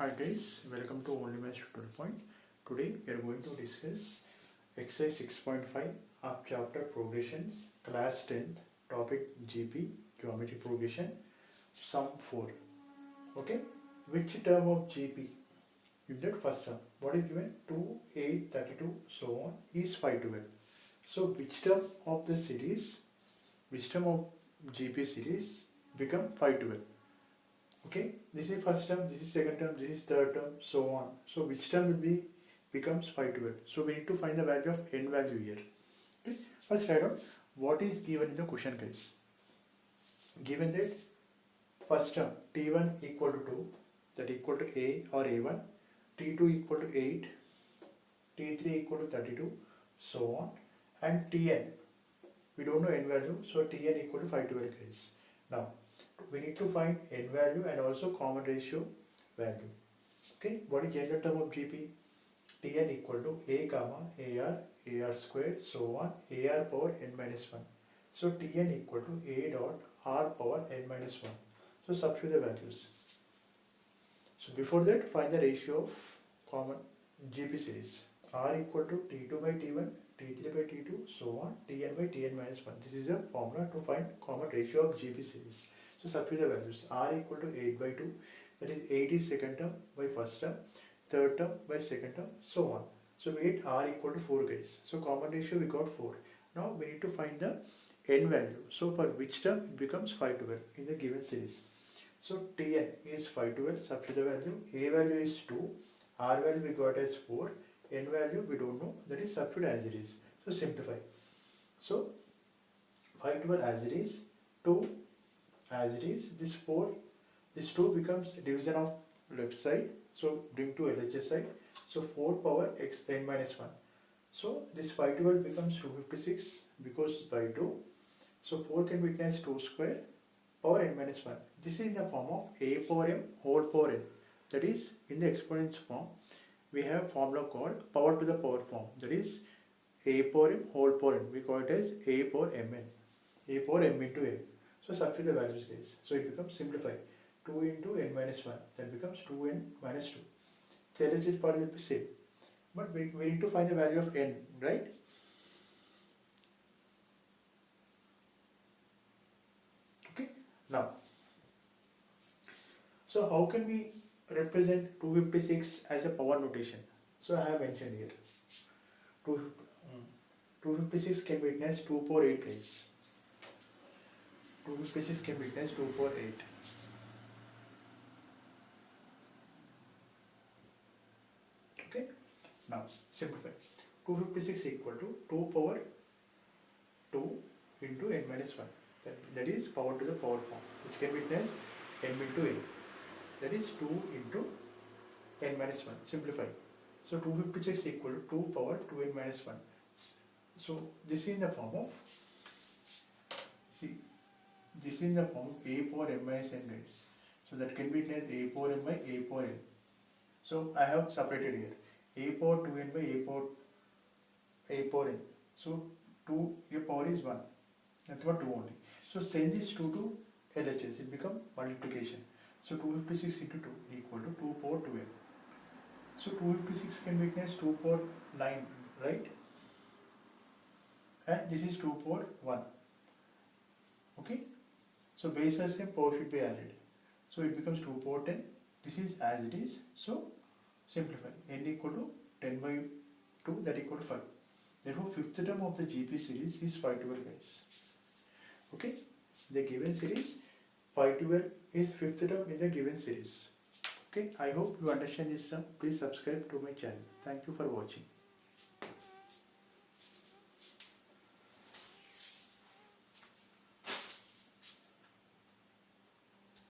Hi guys, welcome to Only Maths Tutorial Point. Today we are going to discuss exercise 6.5 of chapter progressions, class 10th, topic GP, geometry progression, sum 4. Okay, which term of GP in that first sum? What is given? 2, 8, 32, so on is 512. So which term of the series, which term of GP series become 512? Okay, this is first term, this is second term, this is third term, so on. So which term will be becomes 512? So we need to find the value of n value here. Okay, first write down what is given in the question, guys. Given that first term t1 equal to 2, that equal to a or a1, t2 equal to 8, t3 equal to 32, so on, and tn we don't know n value, so tn equal to 512, guys. Now we need to find n value and also common ratio value. Okay, what is general term of GP? Tn equal to a comma ar squared, so on, ar power n minus 1. So Tn equal to a dot r power n minus 1. So substitute the values. So before that, find the ratio of common GP series. R equal to T2 by T1, T3 by T2, so on, Tn by Tn minus 1. This is a formula to find common ratio of GP series. So substitute the values. R equal to 8 by 2, that is 8 is second term by first term, third term by second term, so on. So we get R equal to 4, guys. So common ratio we got 4. Now we need to find the n value. So for which term it becomes 512 in the given series. So Tn is 512, substitute the value, A value is 2, R value we got as 4, N value we don't know, that is substitute as it is. So simplify. So 512 as it is, 2 as it is, this 4, this 2 becomes division of left side, so bring to LHS side, so 4 power x n minus 1. So this 512 becomes 256 because by 2, so 4 can be written as 2 square power n minus 1. This is in the form of a power m whole power n. That is, in the exponents form, we have a formula called power to the power form. That is, a power m whole power n. We call it as a power mn. A power m into n. So substitute the values, guys. So it becomes simplified. 2 into n minus 1. That becomes 2n minus 2. The LHS part will be same. But we need to find the value of n, right? Okay. Now, so how can we represent 256 as a power notation? So I have mentioned here. 256 can be written as 2 power 8, guys. 256 can be written as 2 power 8. Okay. Now simplify. 256 equal to 2 power 2 into n minus 1. That is power to the power form, which can be written as m into n. That is 2 into n minus 1. Simplify. So 256 equal to 2 power 2n minus 1. So this is in the form of, see, this is in the form of a power m minus n, guys. So that can be written as a power m by a power n. So I have separated here a power 2n by a power n. So 2 a power is 1. That's what 2 only. So send this 2 to LHS. It become multiplication. So 256 into 2 equal to 2 power 2n. So 256 can be written as 2 power 9, right? And this is 2 power 1. Okay? So base as same, power should be added. So it becomes 2 power 10. This is as it is. So simplify. N equal to 10 by 2, that equal to 5. Therefore, fifth term of the GP series is 512, guys. Okay? The given series 512 is fifth term in the given series. Okay? I hope you understand this sum. Please subscribe to my channel. Thank you for watching.